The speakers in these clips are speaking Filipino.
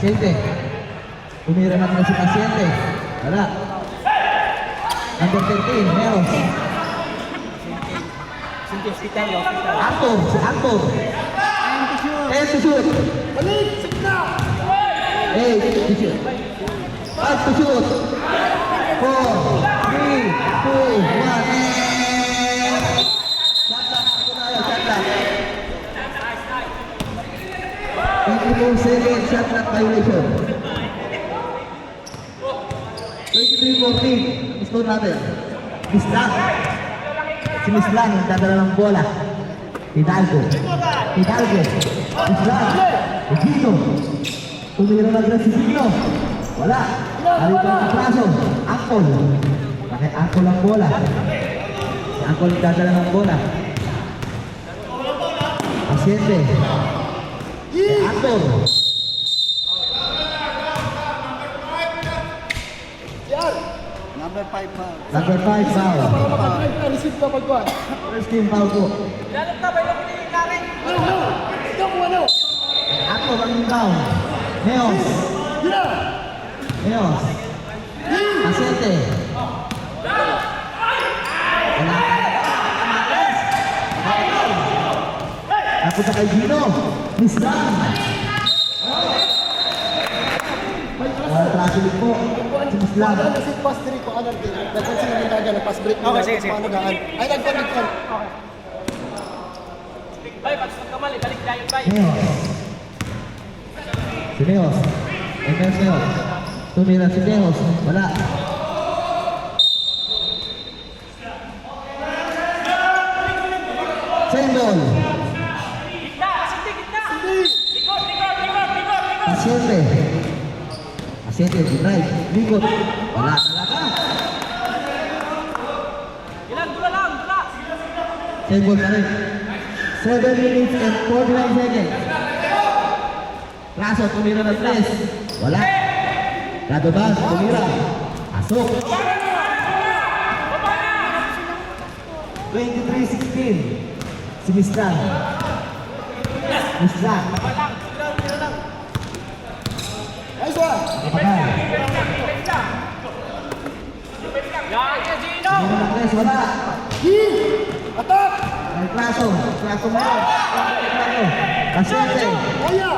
Pasyente. Tumira natin si Pasyente. Wala. Number 13, Meros. Arthur, si Arthur. And to shoot. Balik! Signa! 8 to shoot. 5 to shoot. 4, 3, 2, 1. Shot lock. Ito na yun, shot lock. 24 seconds, shot lock violation. 23-14. Score natin. Miss Lang. Si Miss Lang yung dadala ng bola. Hidalgo. Miss Lang. Egito. Tumira na agad si Signo. Wala. Halito ang kapraso. Angkol. Bakit Angkol ang bola? Si Angkol yung dadala ng bola. Pasyente. Si Angkol. Number 5 pa. Number 5 foul. Para makadrive ka, receive ka pagkuhan. First team foul po. Ano? Ikaw kung ano? Angkol ang inbound. Neos. Yeah! Neos. Pasyente. Wala. Napunta kay Gino. Miss Lang. Traffic po. Si Miss Lang. Paano na si pass 3 ko kanan din? Nagpansin namin daga ng pass break nila. Okay, sige. Paano gaan? Ay, nagpansin. Bay, pag kamali, balik tayo, bay. Neos. Si Neos. Neos. Tumira si Neos. Wala. Sendol. Gitna! Likod! Pasyente. Pasyente. Drive. Likot. Wala talaga. Ilan? Dula! Sendol pa rin. 7 minutes and 49 seconds. Raso, tumira ng 3. Wala. Radobas, tumira. Asok. 23-16. Si Miss Lang. Nice one! Kapagay. Yan, Gino! Tumira ng 3. Wala. Attack! Ay, Raso mo. Pasyente. Oya!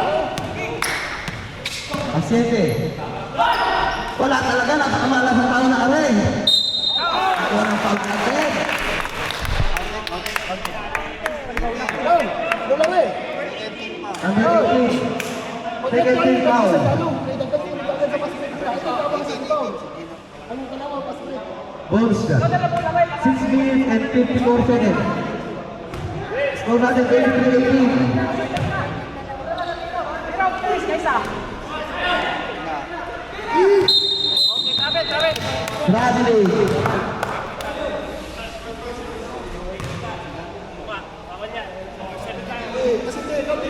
Pasyente. Wala talaga. Napakamalas ang tao na aray. Ako ng foul natin. Down! Dalawi! Ang heritage. Second team foul. Bonus ka. 6 minutes and 54 seconds. Score natin 23-18. Okay, trapit! Bradley.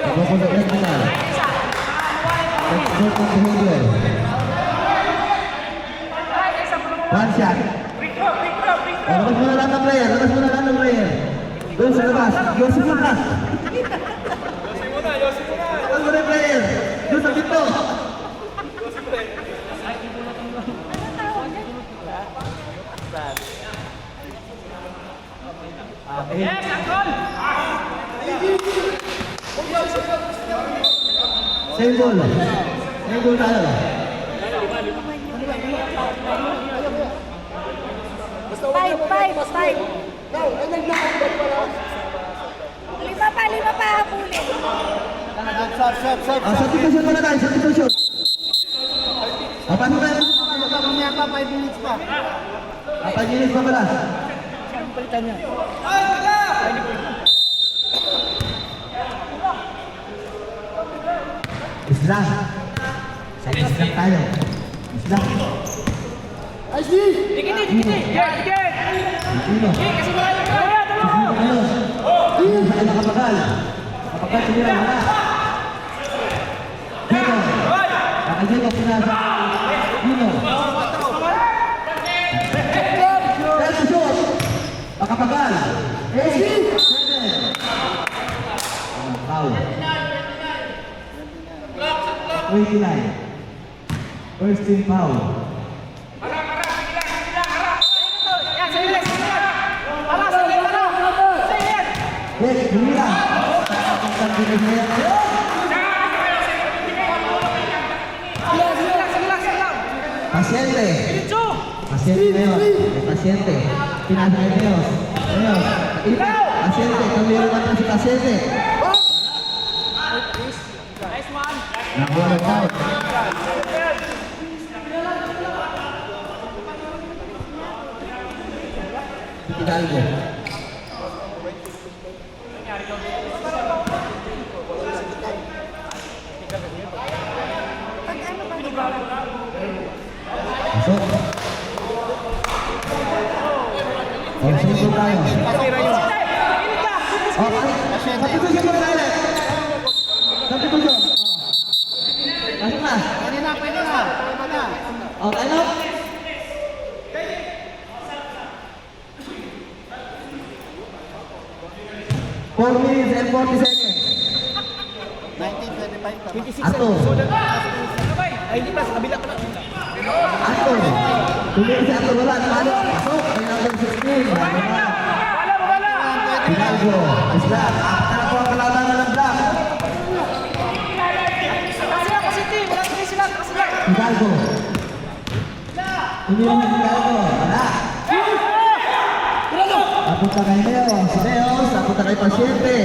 Napupunta ka na. Second behavior. One shot. Labas mo na lang ng player. Doon sa labas. Yossi muna. Labas mo na yung player. Doon sa pito. Yes, Angkol! Same goal tayo. Five. Now, ay naglakad ba pala? Lima pa habulin. Substitution muna tayo. Substitution. Paano tayo? Mamaya pa, 5 minutes pa. 5 minutes pa pala. Palitan niya. Islam. Sa Islam tayo. Islam. Ay, si! Dikit! Yan, dikit! Sino? Kasi malayo ka! Ayun. Ayun, saan nakapagal? Kapagkat sila, wala. Pero, nakajego pinasa. Dino. Let's shoot. Makapagal. 8, 7. Foul. 29. First team foul. Yan, sa ilan, sa ilan. Ala, sa ilan, ala. Sa ilan. Yes, tumira. Silang. Pasyente. Diretso. Pasyente Neos. Pasyente. Pinasa kay Neos. Neos. Pasyente. Tumira naman si pasyente. Nice one. Nakuha foul. Hidalgo. Masuk. Sige tayo. Oh, substitution mo tayo. Substitution. Masuk na. Pwede na. Okay na. Four minutes and 40 seconds. 1925 Ato. Ay, hindi pa, sa kabila pa lang. Ato. Tumingin si Ato wala. Paano? Pasok. Ay number 16. Wala. Hidalgo. Isla. Apat na po ang kalabanan ng Black. Kasi wala sila. Hidalgo. Tumingin si Hidalgo. Wala. Apunta kay Neos. Si Neos. Apunta kay pasyente.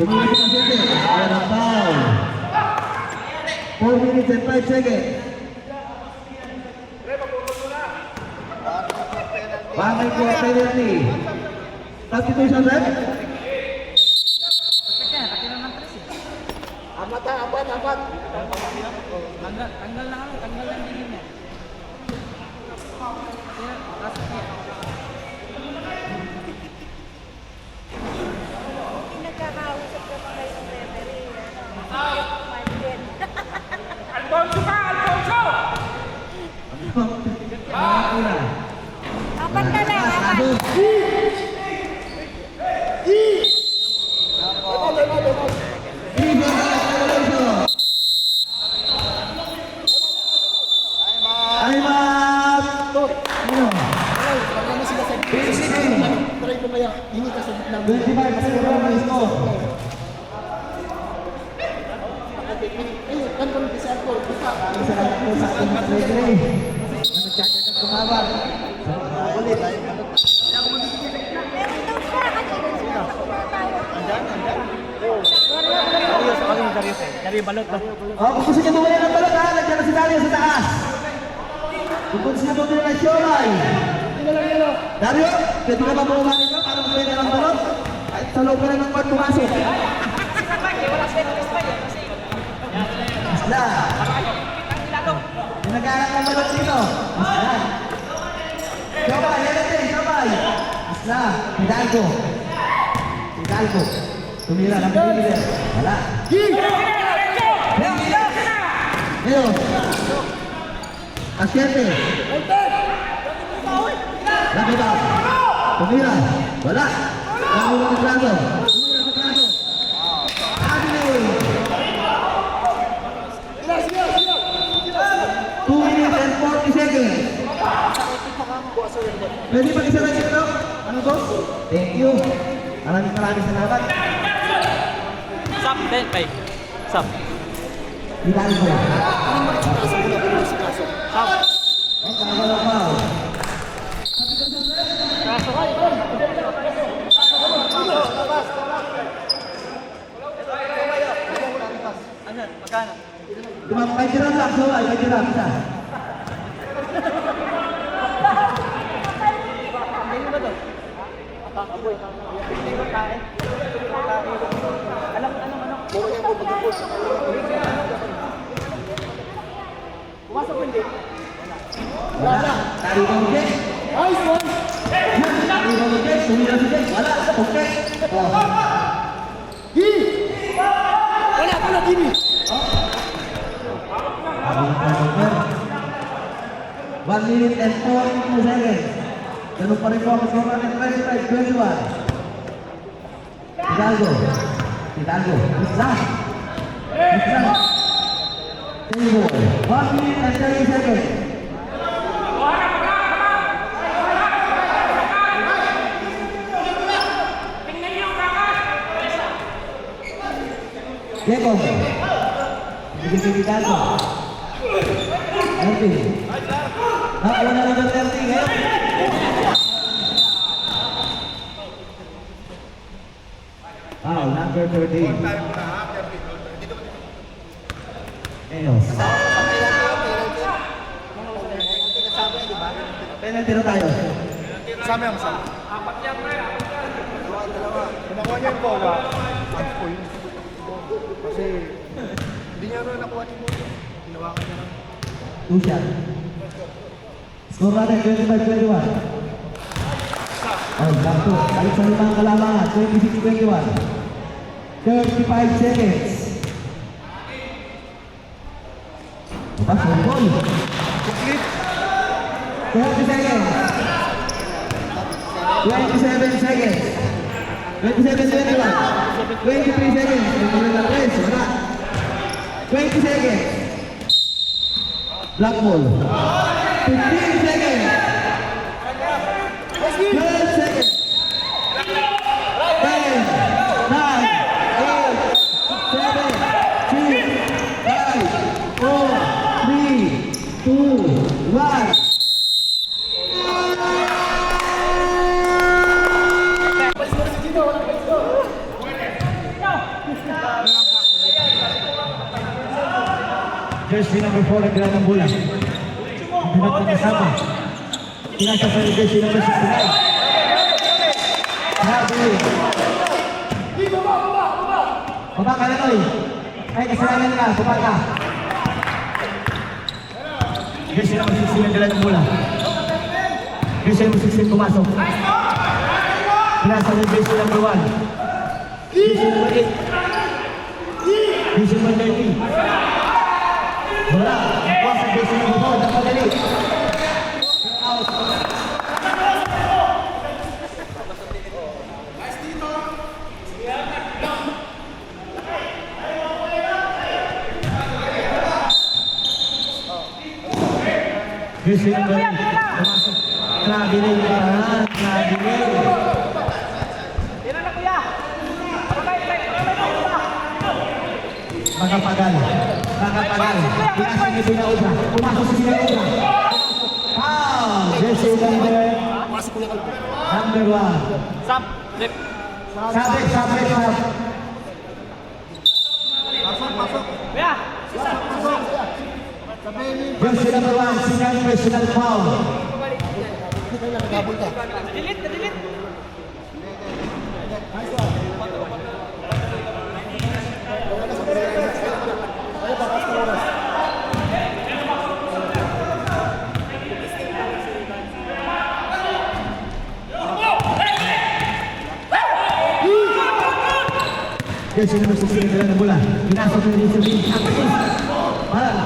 Tumingin si pasyente. Wala ng foul. 4 minutes and 5 seconds. Bakit po ang penalty? Substitution rep? Apat. Tanggal lang din niya. Nagkakausap ka pa kayo ng referee. Alfonso ka, Alfonso! Apat na lang, apat. Time out! Ano? Wala na sila sa try ko kaya hindi ka sa gitna. 25 seconds ang score. Ayun, kan ko ng isa ko. Salamat po sa ating mga referee. Nagtsatsagat kumawag. Ulit. Meron daw siya, kasi doon sila tumatawag. Oh, kung gusto niyo bumili ng balot ha, nandiyan na si Dario sa taas. Kung gusto niyo bumili ng siomay. Dario, pwede ka ba bumaba nito para bumili ka ng balot? Kahit sa loob ka na ng court pumasok. Isla. Pinagkalat ng balot dito. Isla. Siomay, Lenete, siomay. Isla, Hidalgo. Hidalgo. Tumira ng bibili. Wala. Ngayon. Pasyente. Lagi ba? Tumira. Wala. Lagi ba ng traso? Tumira sa traso. Avenue. 2 minutes and 40 seconds. Pwede pa isa lang ito? Ano boss? Thank you. Maraming salamat. Sub, then, kay. Sub. Hidalgo. Sikaso. Ang kagalaw pa. Ano, magkano? May tiram lang, so ay may tiram isa. Hindi ba to? Hindi ba kain? Alam. Pumasok ko hindi. Wala. Tari ba mo, Jess? Nice one. Tari ba mo, Jess? Tumira si Jess. Wala. Okay. Oh. Wala, Jimmy. 1 minute and 42 seconds. Ganun pa rin po ang score natin 25-21. Hidalgo. Isla. Anymore. 1 minute and 30 seconds. Lekong. Bigyan ko. Nanti. Nakuha na lang ang 30 ngayon. Foul, number 13. Enos. Penalty na tayo. Kasama yung kasama. Kumakuha niya yung bola. Ang point. Kasi hindi niya naman nakuha yung bola. Hinawakan niya lang. 2 shot. Score natin, 25-21. Oh, sakto. Balik sa limang kalamangan, 26-21. 35 seconds. Lepas, goal. 30 seconds. 27 seconds. 27-21. 23 seconds. 20 seconds. Black ball. 15 seconds. 12 seconds. 10, 9, 8, 7, 6, 5, 4, 3, 2, 1. Jersey number 4 nagdala ng bola. Pinat ng kasama. Pinasa sa jersey number 69. Grabe. Baba ka na, Noy. Ay, kasalanan ka. Baba ka. Jersey number 16 nagdala ng bola. Jersey number 16 pumasok. Pinasa ng jersey number 1. Jersey number 8. Jersey number 30. Bola, nakuha sa jersey number 4, napadali. Out. Jersey number 8, pumasok. Grabe na yung parahan, grabe na yun. Tira na kuya. Makapagal. Pinasok ni Pinaubra. Pumasok si Pinaubra. Foul! Jersey number 1. Sam, lip. Sabit. Kuya. Jersey number 1, sinang personal foul. Delete. Jersey number 16 nagdala ng bola. Pinasok na rin sa bin. Para.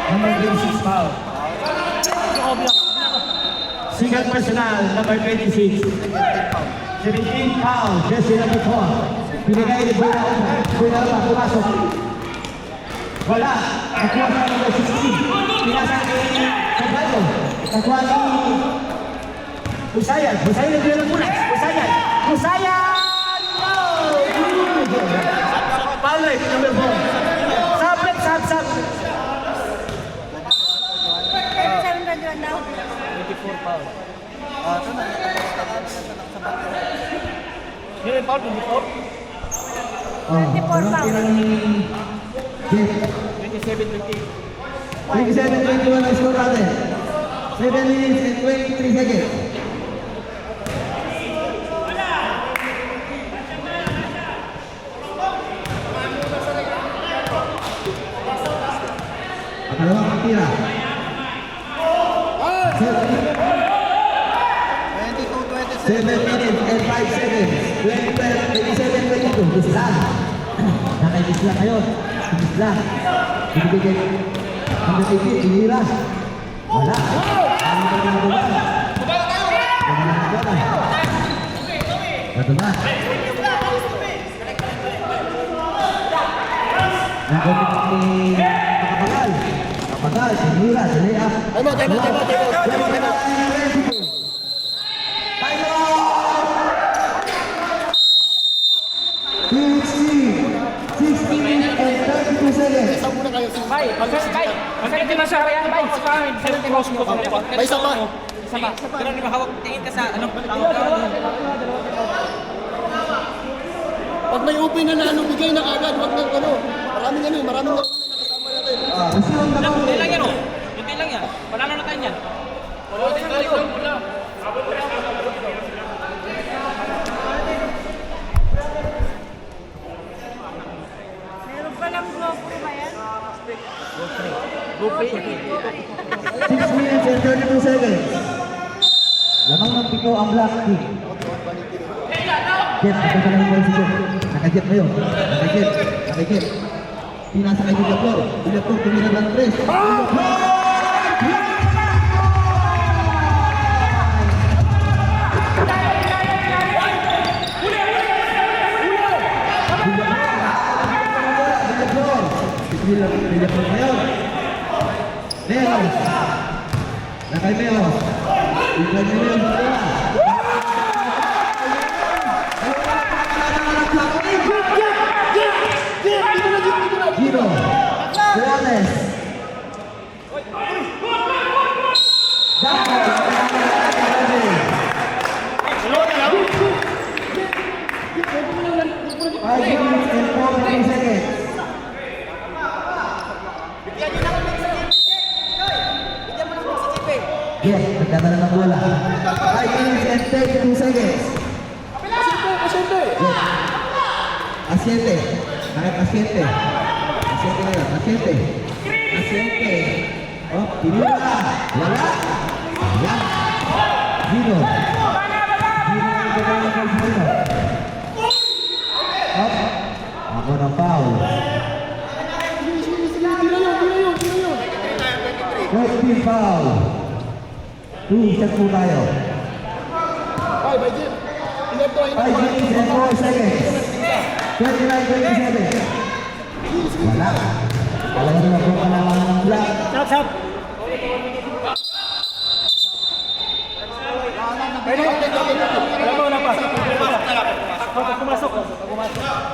Number 26 foul. Single personal, number 26. 17 foul, jersey number 4. Binigay ni Buena pumasok. Wala. Nakuha sa number 16. Pinasa ni Caballo. Nakuha ni Husayan. Husayan nagdala ng bola. Husayan! No! Foul rate, number 4. Sabit. 37-21 daw. 24 foul. Ito na. Yun yung foul, 24. 24 foul. 27-21 ang score natin. 7 minutes and 23 seconds. Pakalawang pagtira. 7 minutes and 5 seconds. 27-22. Isla. Nakay-isla kayo. Isla. Ibigay ang natipid. Inira. Wala. Ano ba yung bola? Ito na. Nagamit ni Makapagal. Makapagal, sinira, sinira. Time out. Time out. 60 minutes and 32 seconds. Isa muna kayo. Bay, magsasagot mo siya kaya, bay. Sagot mo siya. May isa pa. Pero hindi mahawak. Tingin ka sa ano. Pag may open na ano, bigay na agad. Wag na ano. Maraming nakasama natin. Resume the ball. Kunti lang yan, oh. Kunti lang yan. Panalo na tayo yan. Meron pa lang GoPro ba yan? 6 minutes and 32 seconds. Lamang ng pito ang black team. Jet, ito ka lang yung si Jet. Naka-jet na yun. Naka-jet. Pinasa kay Villaflor. Villaflor, tumira lang ng press. Villaflor na yun. Meos. Nakay Meos. Iglan niya yun. Gino. Juanes. Five minutes and 40 seconds. Yes, nagdadala ng bola. 5 minutes and 32 seconds. Yes. Asiente. Nakit Asiente. Asiente na yun. Asiente. Oh, tinira. Wala. Yan. Gino. Gino ang gagawin ng Gino. Up. Ako ng foul. 14 foul. 2 shots po tayo. 5 minutes and 4 seconds. 29-27. Wala. Talaga naman po kailangan ng black. Stop. Wala pa. Pumasok.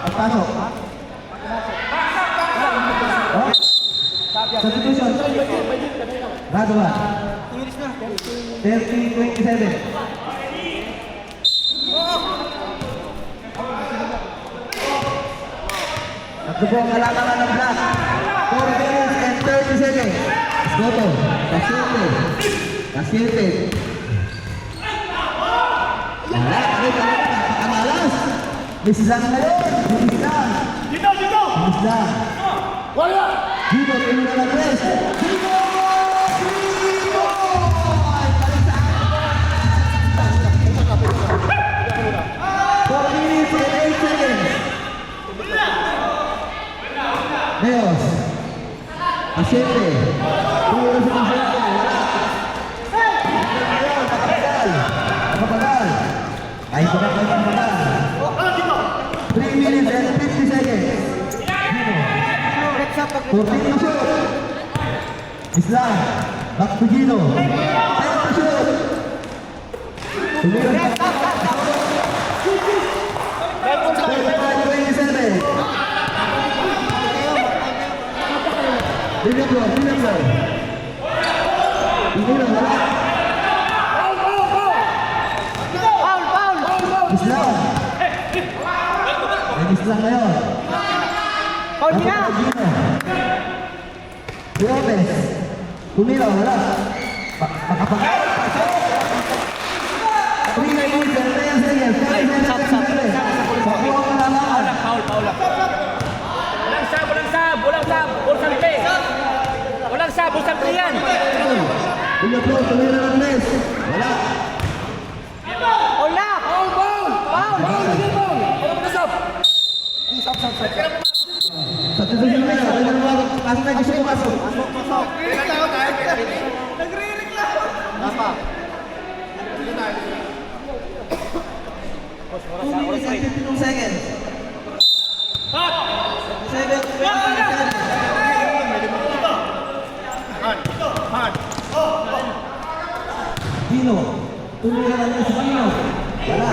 Pagpasok. Oh. Substitution. Radwan. 30-27. Ito po ang kailangan ng black. 4 minutes and 30 seconds. Goto. Pasyente. Wala. Amalas. Mislang na yun. Mislang. Mislang. Wala! Gino, tingin na ng press. Gino! Meos. Asiente. Tumulong sa Asiente. Makapagal. Ay, makapagal. 3 minutes and 50 seconds. Gino. 14 to shoot. Islam. Back to Gino. 10 to shoot. Tumulong sa Asiente. 27. Villaflor. Inilang wala. Islam. May Islam ngayon. Paul na. Lopez. Tumira, wala. Makapagal. 3 minutes and 10 seconds. Pakuha ko na lang. Paul. Walang sab. Bulsante. Walang sab. Bulsante yan. Villaflor, tumira ng Nes. Wala. Wala. Paul. Substitution na yan. Pwede na mga pasok na gusto ko pasok. Nagre-reklamo. and 52 seconds. 7 seconds. Gino. Tumira lang yun si Gino. Wala.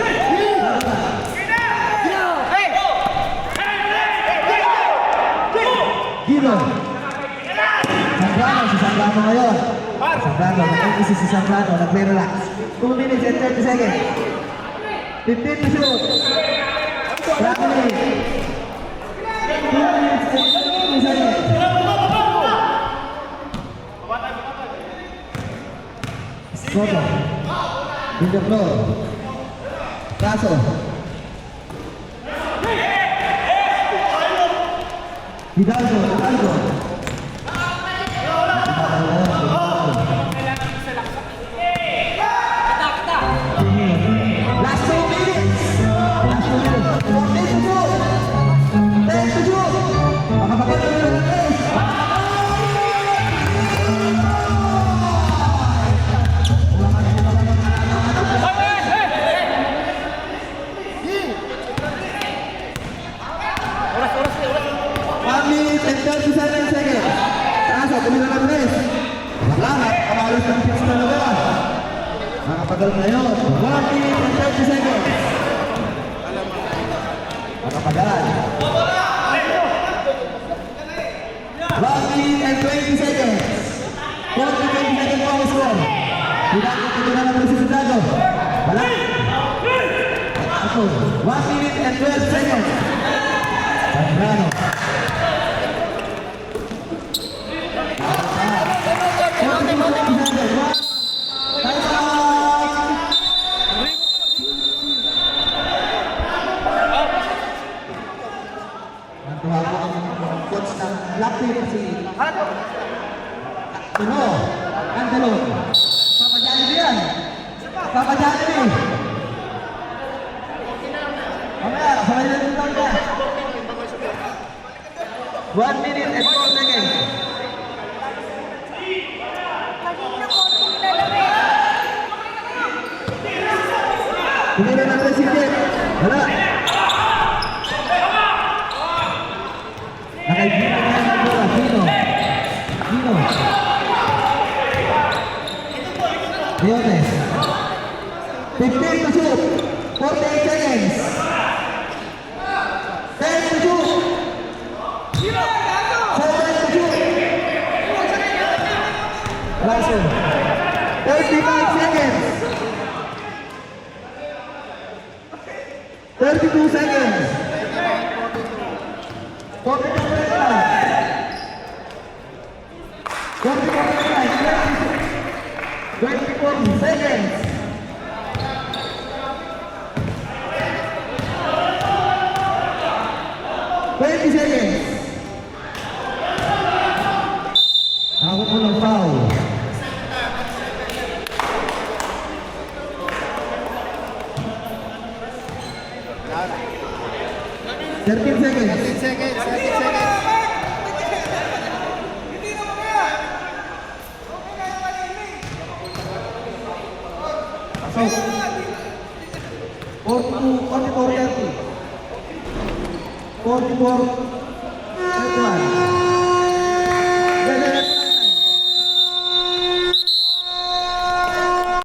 Gino. Zambrano, si Zambrano ngayon. Zambrano, nag-isip si Zambrano, nag-relax. 2 minutes and 30 seconds. 15 to shoot. Bradley. 2 minutes and 30 seconds. Soto. In the floor. Caso. Hidalgo. Last 2 minutes. Last 2 minutes. 10 to shoot. 10 to shoot. Makapagod na yung race. One minute and 37 seconds. Kaso, tumira ng race. Wala, kamalos ng pitch na lugar. Makapagal na yun. 1 minute and 30 seconds. Makapagal. 1 minute and 20 seconds. 40-20 seconds po ang score. Hidalgo, tumira ng race si Hidalgo. Wala. Ako, 1 minute and 12 seconds. Zambrano. Natuwa po ang coach ng Blackpink si Angelo. Papa Jollibee yan. Papa Jollibee. Mamaya, sabay na rin ka. 1 minute and 4 seconds. Kanina po, tingnan. Tumira ng president. Wala. Nakaibigay na yung bola. Gino. Leones. 15 to shoot. 48 seconds. 10 to shoot. 7 to shoot. Last one. 35 seconds. 32 seconds. 44 seconds. 20 seconds. Ako po ng foul. Thirteen seconds. 10 seconds, 30 seconds. Pasok. 44 30. 44